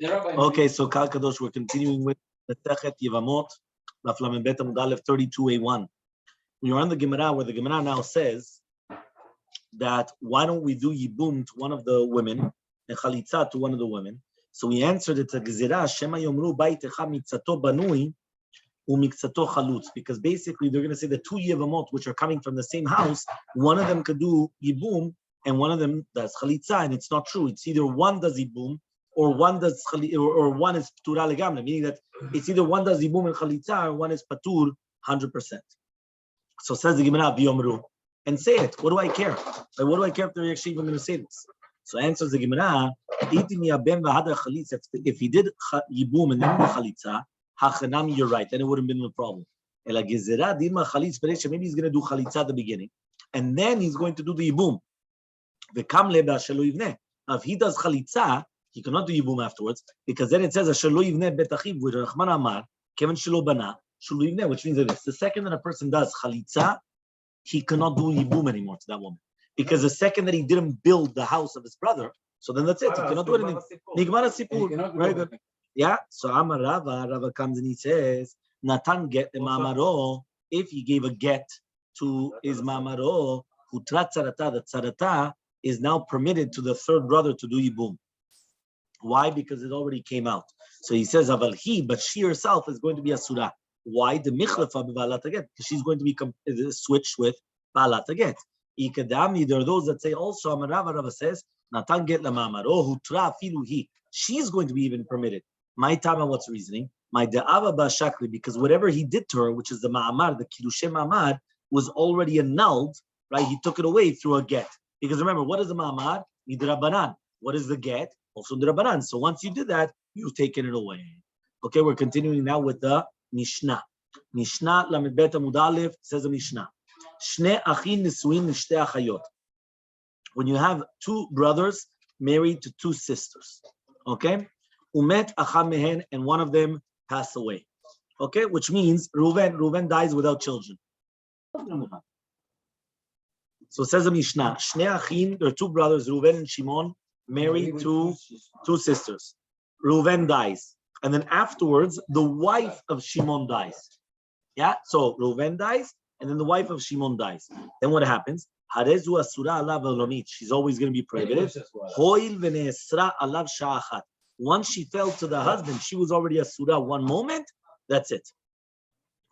Yeah. Okay, so Kal Kadosh, we're continuing with Masechet Yevamot Daf Yomi 32a1. We are on the Gemara where the Gemara now says that why don't we do Yibum to one of the women and Chalitza to one of the women? So we answered it's a Gezerah Shema Yomru Baitecha Mikzato Banui Umikzato Chalutz, because basically they're going to say the two Yevamot which are coming from the same house, one of them could do Yibum and one of them does Chalitza, and it's not true. It's either one does Yibum or one does or one is Patur Legamna, meaning that it's either one does Yibum and Chalitza or one is Patur 100%. So says the Gemara Biyomru, and say it. What do I care? Like, what do I care if they're actually even going to say this? So answers the Gemara, if he did Yibum and then Chalitza, Hachanami, you're right, then it wouldn't have been a problem. Maybe he's going to do Chalitza at the beginning, and then he's going to do the Yibum. Now, if he does Chalitza, he cannot do Yibum afterwards, because then it says, which means that it's the second that a person does Chalitza, he cannot do Yibum anymore to that woman. Because the second that he didn't build the house of his brother, so then that's it. He cannot do anything. Nigmar Sipur. Very good. Yeah. So Amar Rava comes and he says, Natan get the Mamaro, if he gave a get to his Mamaro, Hutrat Tzarata, the Tzarata is now permitted to the third brother to do Yibum. Why? Because it already came out. So he says, but she herself is going to be a surah. Why? The Michlefa B'Ba'alat Haget, because she's going to be switched with Ba'alat Haget. There are those that say also, Rava says, Natan get lamamaro hutra filu hi. She's going to be even permitted. My tama, what's reasoning? My de'ava ba'shakli, because whatever he did to her, which is the ma'amar, the kiddushe ma'amar, was already annulled, right? He took it away through a get. Because remember, what is the ma'amar? Midrabanan. What is the get? Also drabanan. So once you did that, you've taken it away. Okay, we're continuing now with the Mishnah. Mishnah Lamed Bet Amud Aleph says the Mishnah. Shne achin nisuin l'shtei achayot. When you have two brothers married to two sisters, okay? Umet acham mehen, and one of them passed away. Okay, which means Reuven dies without children. So it says the Mishnah, Shne achin, there are two brothers, Reuven and Shimon, married to two sisters. Reuven dies. And then afterwards, the wife of Shimon dies. Yeah, so Reuven dies, and then the wife of Shimon dies. Then what happens? Harezu asura alav elomit. She's always going to be prohibited. Hoil v'ne'esra alav sha'achat. Once she fell to the husband, she was already asura one moment. That's it.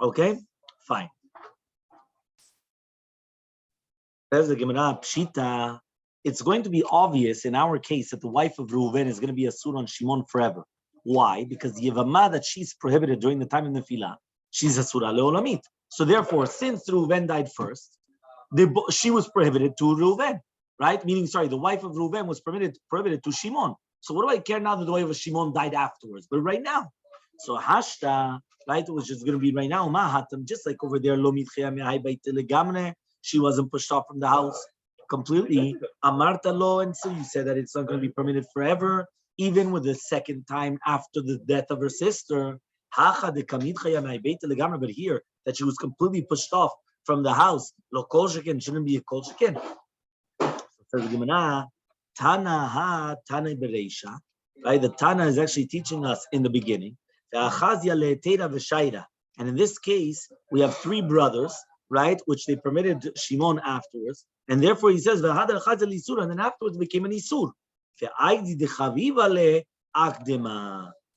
Okay, fine. There's the Gemara Pshita. It's going to be obvious in our case that the wife of Reuven is going to be asura on Shimon forever. Why? Because the Yevamah that she's prohibited during the time of Nefilah, she's asura leolamit. So therefore, since Reuven died first, she was prohibited to Reuven, right? Meaning, the wife of Reuven was prohibited to Shimon. So what do I care now that the wife of Shimon died afterwards? But right now. So hashta, right, it was just going to be right now. Mahatam, just like over there, she wasn't pushed off from the house completely. Amarta lo, and so you said that it's not going to be permitted forever, even with the second time after the death of her sister. But here, that she was completely pushed off from the house, lo kol sheken, shouldn't be a kol sheken. So says the Gemara, Tana ha Tana bereisha, right? The Tana is actually teaching us in the beginning. And in this case, we have three brothers, right? Which they permitted Shimon afterwards, and therefore he says, and then afterwards became an isur.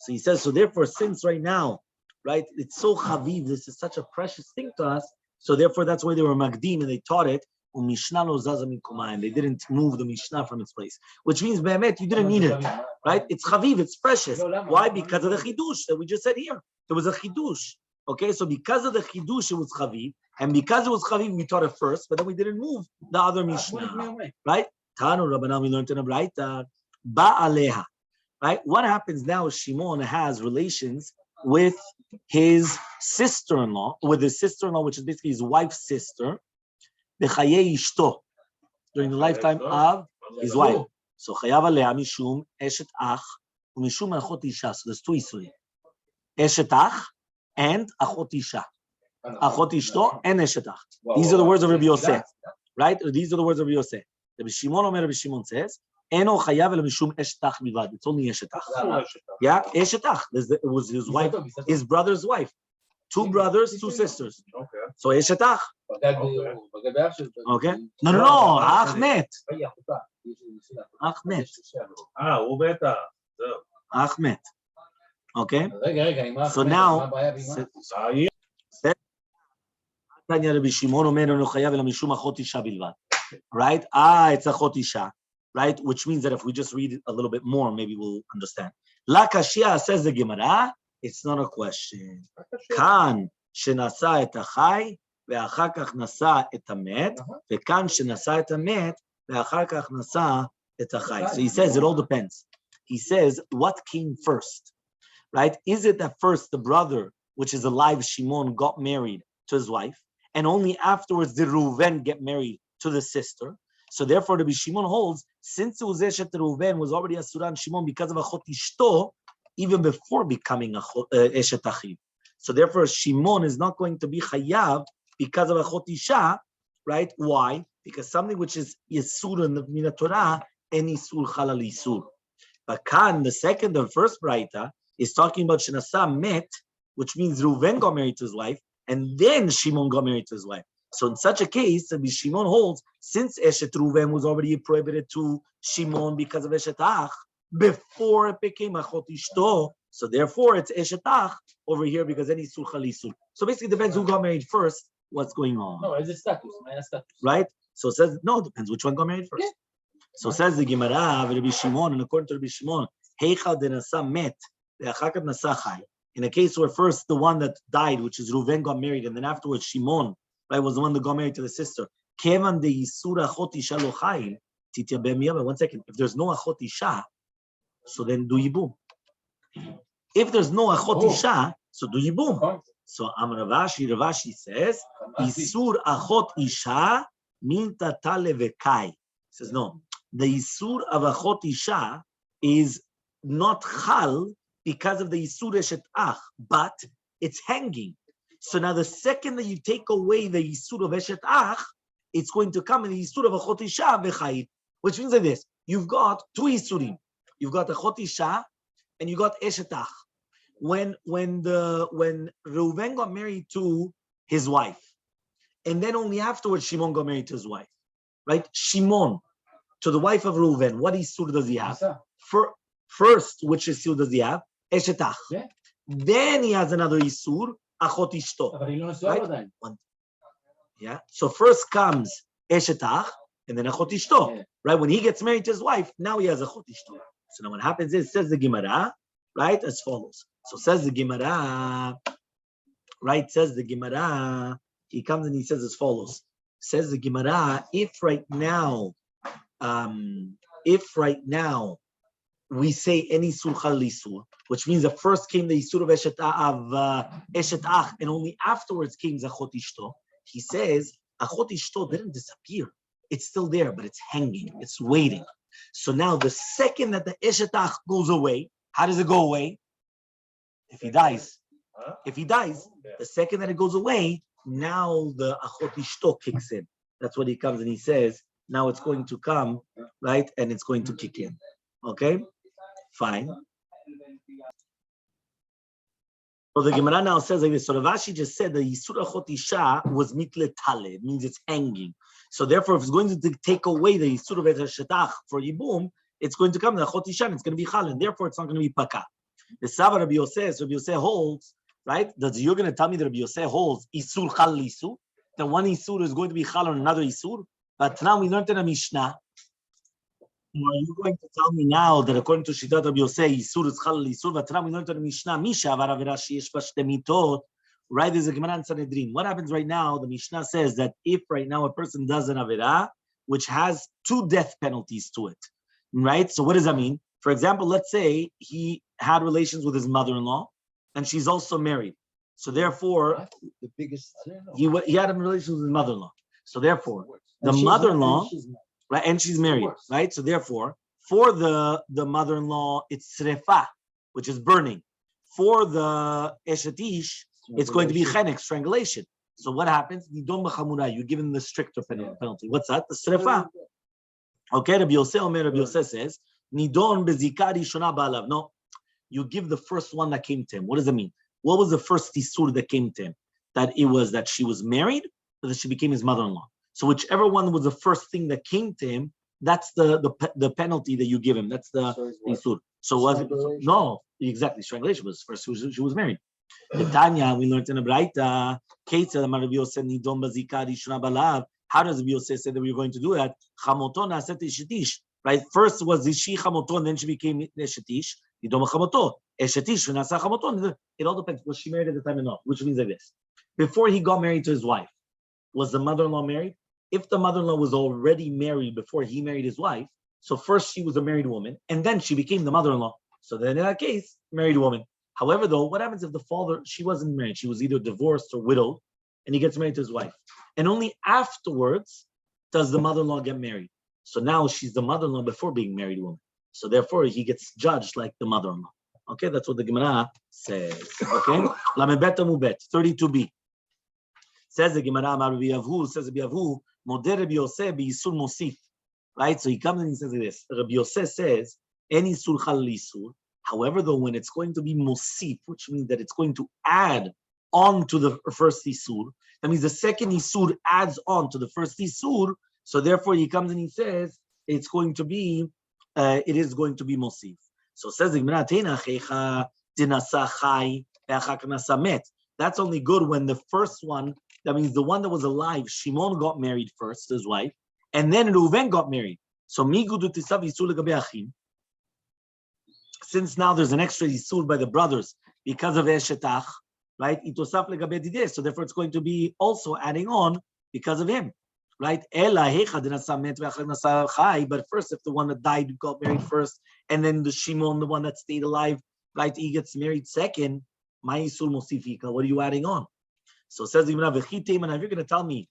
So he says, so therefore, since right now, right, it's so chaviv, this is such a precious thing to us, so therefore that's why they were magdim and they taught it, and they didn't move the Mishnah from its place, which means, Be'emet, you didn't need it, right? It's chaviv, it's precious. Why? Because of the chidush that we just said here. There was a chidush, okay? So because of the chidush, it was chaviv, and because it was chaviv, we taught it first, but then we didn't move the other Mishnah, right? Tanu Rabbanan, we learned in a Braita, Ba'aleha. Right? What happens now is Shimon has relations with his sister-in-law, which is basically his wife's sister, during the lifetime of his wife. So chayav alea mishum eshet ach umishum achot isha. So there's two isurim: eshet ach and achot isha. Achot ishto and eshet ach. These are the words of Rabbi Yosef, right? These are the words of Rabbi Yosef. Rabbi Shimon says, Eno chayav el mishum eshetach bilvad. It's only eshetach. Yeah, eshetach. It was his wife, his brother's wife. 2 brothers, 2 sisters. Okay. So eshetach. Okay. No. Ahmed. Ahmed. Okay. So now. Right? It's achot isha. Right? Which means that if we just read it a little bit more, maybe we'll understand. La kashia, says the Gemara, it's not a question. Kan shenasa et achai, ve'achar kach nasa et hamet, ve'kan shenasa et hamet, ve'achar kach nasa et achai. So he says it all depends. He says, what came first? Right? Is it that first the brother, which is alive, Shimon, got married to his wife, and only afterwards did Reuven get married to the sister? So therefore, the Shimon holds, since it was Eshet Reuven was already a Suran Shimon because of Achot Ishto, even before becoming Eshet Achiv. So therefore, Shimon is not going to be Chayav because of Achot Isha, right? Why? Because something which is Yisur in the Mina Torah, any Isur Chalal Isur. But Kan, the second or first Braita, is talking about Shenasa Met, which means Reuven got married to his wife, and then Shimon got married to his wife. So in such a case, Rabbi Shimon holds, since Eshet Reuven was already prohibited to Shimon because of Eshet Ach, before it became Achot Ishto, so therefore it's Eshet Ach over here because any Isur Chal Isur. So basically it depends who got married first, what's going on. No, it's a status, right? So it says, no, it depends which one got married first. Yeah. So says the Gemara, Rabbi Shimon, and according to Rabbi Shimon, Hechal de Nasa met, ve'achakav Nasa chai. In a case where first the one that died, which is Reuven, got married, and then afterwards Shimon, right, was the one that got married to the sister. Kevan de Yisur Achot Isha lo chayim, tityabe miyaba. 1 second. If there's no Achot Isha, so then do Yibum. If there's no Achot Isha, so do Yibum. So Ravashi says, Yisur Achot Isha minta tale vekai. Says no. The Yisur of Achot Isha is not Chal because of the Yisur Eshet Ach, but it's hanging. So now the second that you take away the Yisur of Eshet Ach, it's going to come in the Yisur of Achot Isha v'chayit, which means like this. You've got 2 Yisurim. You've got Achot Isha and you got Eshet Ach. When Reuven got married to his wife, and then only afterwards Shimon got married to his wife, right? Shimon, to the wife of Reuven, what Yisur does he have? First, which Yisur does he have? Eshet Ach. Yeah. Then he has another Yisur, Achot Ishto. Right? Yeah. So first comes Eshet Ach, and then Achot Ishto. Yeah. Right? When he gets married to his wife, now he has Achot Ishto. So now what happens is, says the Gemara, right, as follows. So says the Gemara, right, says the Gemara, he comes and he says as follows. Says the Gemara, if right now we say any Sur Chal Isur, which means that first came the Isur of Eshet Ach, and only afterwards came Achot Ishto. He says, Achot Ishto didn't disappear. It's still there, but it's hanging. It's waiting. So now the second that the Eshet Ach goes away, how does it go away? If he dies. If he dies, the second that it goes away, now the Achot Ishto kicks in. That's what he comes and he says, now it's going to come, right? And it's going to kick in. Okay? Fine. So the Gemara now says like this. So Ravashi just said the Yisur Achot Isha was mitle tale. It means it's hanging. So therefore, if it's going to take away the Yisur of Eshet Ach for Yibum, it's going to come the Achot Isha and it's going to be Chal, and therefore it's not going to be Paka. The Sava Rabbi Yosef holds, right? That you're going to tell me that Rabbi Yosef holds Isur Chal Isur, that one Isur is going to be Chal on another Isur. But now we learned in a Mishnah. Are you going to tell me now that according to Shitat Rabbi Yosef, Isur is Chal Isur? But now we learned in a Mishnah, Misha Varavera Sheyesh Bashte Mitot. Right? There's a Gemara in Sanhedrin. What happens right now? The Mishnah says that if right now a person does an Avera, which has 2 death penalties to it, right? So what does that mean? For example, let's say he had relations with his mother-in-law, and she's also married. So therefore, the biggest he had a relation with his mother-in-law. So therefore, the mother-in-law, right, and she's married, right? So therefore, for the mother-in-law, it's srefa, which is burning. For the eshetish, it's going to be chenek, strangulation. So what happens? You give him the stricter penalty. What's that? The srefa. Okay, Rabbi Yosef says, Nidon bezika rishona ba'alav. No, you give the first one that came to him. What does it mean? What was the first isur that came to him? That it was that she was married, or that she became his mother-in-law. So whichever one was the first thing that came to him, that's the penalty that you give him. That's the isur. So was no, exactly, strangulation was first. She was married. The Tanya, we learned in a Braita, Rabbi Yosef nidon bazika rishona ba'alav. How does Rabbi Yosef say that we were going to do that? Chamoto naset ishetish. Right? First was Ishi Chamoto, and then she became Eshetish. Nidon Chamoto. Eshetish, Nasa Chamoto. It all depends. Was she married at the time or not? Which means like this. Before he got married to his wife, was the mother-in-law married? If the mother-in-law was already married before he married his wife, so first she was a married woman, and then she became the mother-in-law. So then in that case, married woman. However, though, what happens if the father, she wasn't married, she was either divorced or widowed, and he gets married to his wife? And only afterwards does the mother-in-law get married. So now she's the mother-in-law before being married woman. So therefore, he gets judged like the mother-in-law. Okay, that's what the Gemara says. Okay, Lamebet Amubet 32b says the Gemara. Rabbi Yavu says Rabbi Yavu Moder Rabbi Yosef b'Yisur Mosif. Right, so he comes and he says this. Rabbi Yosef says any Isur Chal Isur. However, though, when it's going to be Mosif, which means that it's going to add on to the first Isur, that means the second Isur adds on to the first Isur. So therefore, he comes and he says it's going to be, it is going to be Mosif. So says the Gemara, that's only good when the first one, that means the one that was alive, Shimon got married first to his wife, and then Reuven got married. So since now there's an extra Yisur by the brothers because of Eshetach, right? So therefore, it's going to be also adding on because of him. Right? But first, if the one that died got married first, and then the Shimon, the one that stayed alive, right, he gets married second, what are you adding on? So it says, if you're going to tell me,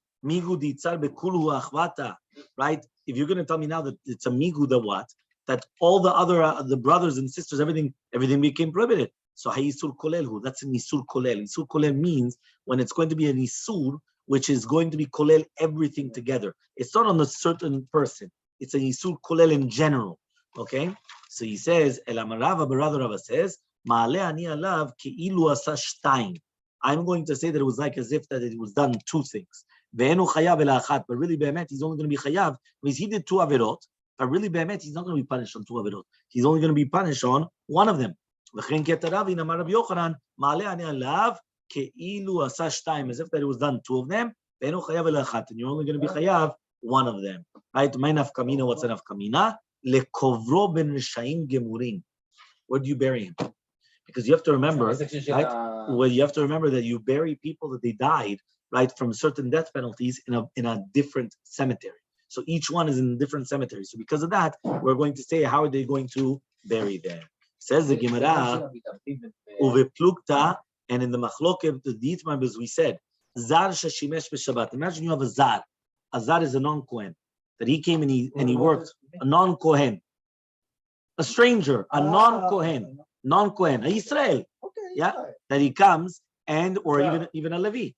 right? If you're going to tell me now that it's a migu, that what? That all the other, the brothers and sisters, everything became prohibited. So hayisur kolelhu, that's an isur kolel. Isur kolel means when it's going to be an isur, which is going to be kolel everything together. It's not on a certain person. It's an isur kolel in general. Okay? So he says, El Amarava, brother Rabbi says, Ma'ale ani alav ke'ilu asa shtayim. I'm going to say that it was like as if that it was done two things. Ve'enu chayav ela achat. But really, be'emet, he's only going to be chayav because he did two averot. But really, be'emet, he's not going to be punished on two averot. He's only going to be punished on one of them. V'chen ketaravi, namar Rabbi Yochanan, Ma'ale ani alav ke'ilu asa shtayim, as if that it was done two of them, and you're only going to be chayav one of them. Right? My nafkamina, what's a nafkamina? Lekovro ben reshaim gemurin. Where do you bury him? Because you have to remember, right? Well, you have to remember that you bury people that they died, right, from certain death penalties in a different cemetery. So each one is in a different cemetery. So because of that, we're going to say, how are they going to bury them? Says the Gemara, uve plukta. And in the machloket, the Dietmar, as we said, Zar Shashimesh B'Shabbat. Imagine you have a Zar. A Zar is a non-Kohen. That he came and he worked, a non-Kohen. A stranger, a non-Kohen, a Israel. Yeah, that he comes or even a Levi.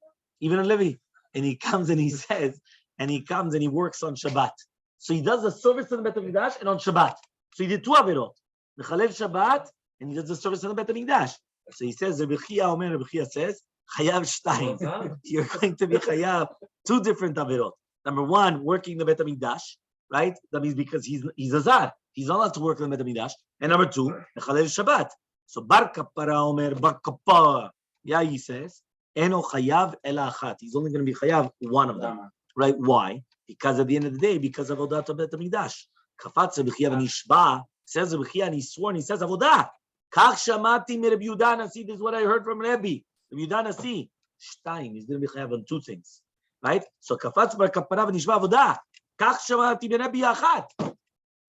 And he comes and he says, and he comes and he works on Shabbat. So he does the service in the Beit HaMikdash and on Shabbat. So he did two avirot. The Chalev Shabbat, and he does the service in the Beit HaMikdash. So he says, Rabbi Chia says, Chayav Shtayim. You're going to be Chayav two different avirot. Number one, working the Beit HaMikdash, right? That means because he's a Zar. He's not allowed to work in the Beit HaMikdash. And number two, Mechalel Shabbat. So Bar Kappara Omer, Bar Kappara. Yeah, he says, Eno Chayav Ela Achat. He's only going to be Chayav one of them. Right? Why? Because at the end of the day, because of Avodat Beit HaMikdash. Kafatz Rabbi Chia v'nishba, says Rabbi Chia and he swore and he says Avodah. Kach shamati mi Rabbi Yehuda Nasi. This is what I heard from Rabbi. Rabbi Yehuda Nasi. Shtayim. He's going to be chayav on two things, right? So kafatz bar kapara v'nishba avodah. Kach shamati mi Rabbi achat.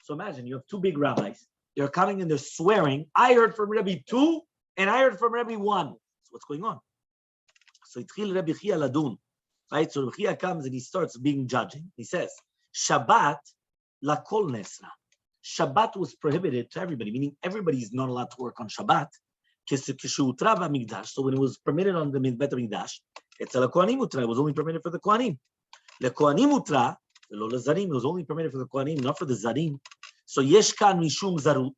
So imagine you have two big rabbis. They're coming and they're swearing. I heard from Rabbi 2 and I heard from Rabbi 1. So what's going on? So itchil Rabbi Chia ladun, right? So Rabbi Chia comes and he starts being judging. He says, Shabbat lakol nesra. Shabbat was prohibited to everybody, meaning everybody is not allowed to work on Shabbat. So when it was permitted on the Beit HaMikdash, it was only permitted for the Kohanim. The Kohanim utra, It was only permitted for the Kohanim, not for the Zarim. So yesh kan mishum zarut,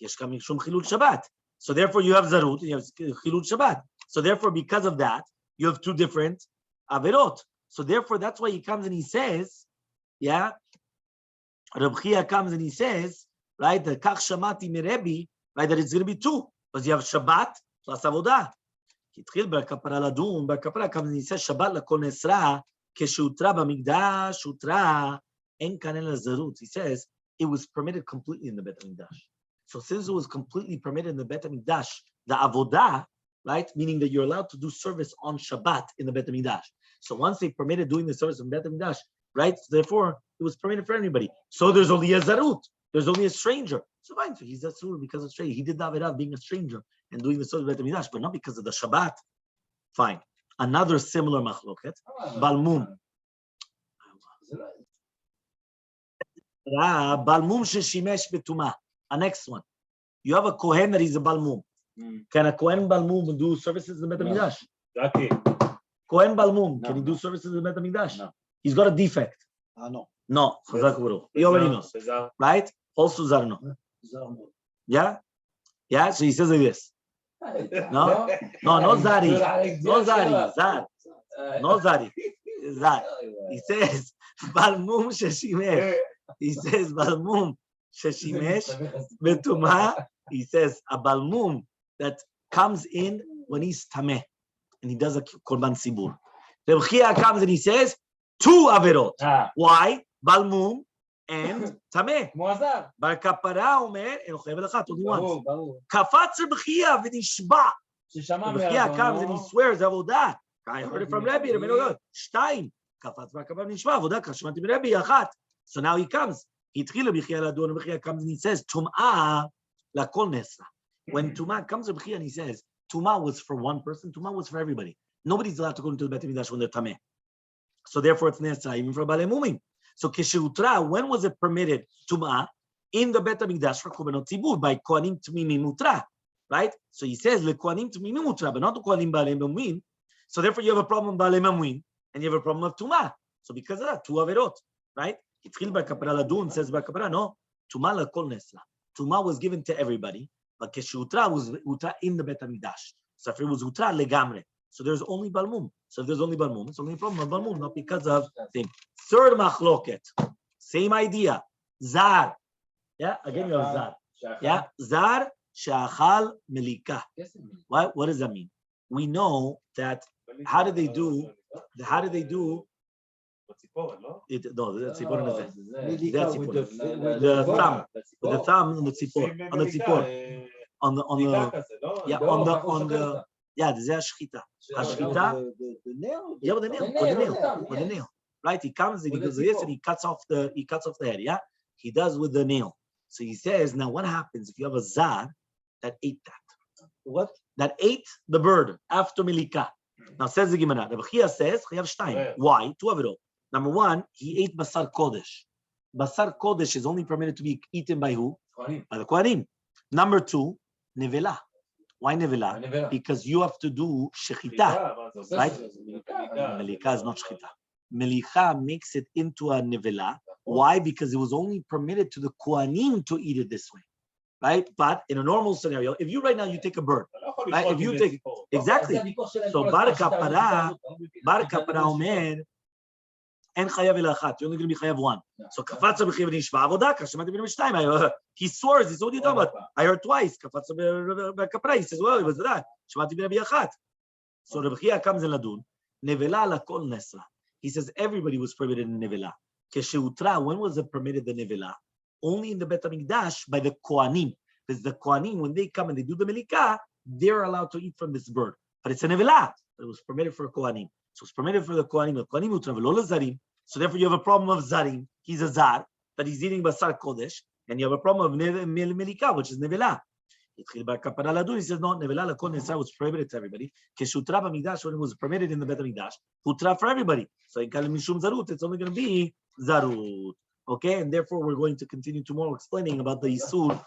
yesh kan mishum chilul Shabbat. So therefore you have zarut and you have chilul Shabbat. So therefore because of that, you have two different averot. So therefore that's why he comes and he says, yeah, Reb Chia comes and he says, right, the kach shamati merebi, right, that it's going to be two, because you have Shabbat plus avodah. התחיל בכפרה לדון, בכפרה comes and he says, Shabbat לכל נסרה, כשהותרה במקדש, הותרה, אין כאן אלא זרות. He says, it was permitted completely in the Bet HaMikdash. So since it was completely permitted in the Bet HaMikdash, the avodah, right, meaning that you're allowed to do service on Shabbat in the Bet HaMikdash. So once they permitted doing the service in Bet HaMikdash, right, so therefore, it was permitted for anybody. So there's only a zarut. There's only a stranger. So fine, so he's a surah because of stranger. He did the Avirah of being a stranger and doing the service of Bet HaMikdash, but not because of the Shabbat. Fine. Another similar machloket, balmum. Balmum sheshimesh betuma. A next one. You have a kohen that he's a balmum. Can a kohen balmum do services in Bet HaMikdash? Kohen balmum, can he do services in Bet HaMikdash? No. He's got a defect. No. No. He already knows. Right? Also Zarno. Yeah? Yeah? So he says like this. No, not Zari. No Zari. Zar. No Zari. Zar. He says, Balmum Sheshimesh. He says, Balmum Sheshimesh Betuma. He says, a Balmum that comes in when he's Tameh. And he does a Korban Sibur. Reb Chia comes and he says, two Averot. Why? Balmum and Tameh. Bar Kapara Omer, and Ochev Elachat, only once. Kafatz Reb Chia v'nishba. Reb Chia comes and he swears, Avodah. I heard it from Rabbi. Shtaim. Kafatz Bar Kapara v'nishba. Avodah, Kashmati Rabbi, Achat. So now he comes. Hitchil Reb Chia Ladon, Reb Chia comes and he says, Tum'ah lakol nesra. When Tum'ah comes, Reb Chia and he says, Tum'ah was for one person, Tum'ah was for everybody. Nobody's allowed to go into the Bet HaMikdash when they're Tameh. So therefore it's nesra, even for Balei Mumim. So Keshutra, when was it permitted Tum'ah? In the Bet HaMikdash for Korbanot Tzibur, by Kohanim Tmimim Mutra. Right? So he says, Le Kohanim Tmimim Mutra, but not the Kohanim Balei Mumim. So therefore you have a problem Balei Mumim, and you have a problem of Tum'ah. So because of that, two Averot. Right? Itchil Bakapara Ladun says Bakapara, no. Tum'ah lakol nesra. Tum'ah was given to everybody, but Keshutra was Utra in the Bet HaMikdash. So if it was Utra legamre. So there's only Balmum. So if there's only Balmum, it's only a problem of Balmum, not because of thing. Third machloket, same idea. Zar. Yeah, again you have Zar. Yeah, Zar she'achal melika. What does that mean? We know that. How do they do? It, no, that's tzipor. The thumb on the tzipor, on the yeah, the shchita. The nail. Yeah, with the nail. Right? He comes and he goes this and he cuts off the head. Yeah, he does with the nail. So he says, now what happens if you have a zar that ate that? What? That ate the bird after milika. Now says the Gemara. Rabbi Chia says, Chayav Shtayim. Why? Two of it all. Number one, he ate basar kodesh. Basar kodesh is only permitted to be eaten by who? By the Kohanim. Number two, nevela. Why nevela? Because you have to do shechita, right? Melika is not shechita. Melika makes it into a nevela. Why? Because it was only permitted to the Kohanim to eat it this way, right? But in a normal scenario, if you right now you take a bird, right? If you take exactly, so bar kapara omer. And chayav elachat. You're only going to be chayav one. So kafatza b'chiv nishba avodah. Kashemati b'nishtaim. He swears. He said, "What are you talking about?" I heard twice. Kafatza b'kapra. He says, "Well, it was that." Shemati b'nishba. So Rabbi Chia comes in ladun. Nevela lakol nesra. He says everybody was permitted in nevela. Kesheutra. When was it permitted the nevela? Only in the Bet HaMikdash by the Kohanim. Because the Kohanim, when they come and they do the melika, they're allowed to eat from this bird. But it's a nevela. It was permitted for Kohanim. So it's permitted for the Kohanim. The Kohanim utra v'lo lezarim. So therefore, you have a problem of zarim. He's a zar that he's eating basar kodesh, and you have a problem of melika, which is nevela. He says no, nevela lakol nesra was prohibited to everybody. Keshutra b'mikdash when it was permitted in the Bet HaMikdash, hutra for everybody. So in kalim mishum zarut, it's only going to be zarut. Okay, and therefore we're going to continue tomorrow explaining about the isur.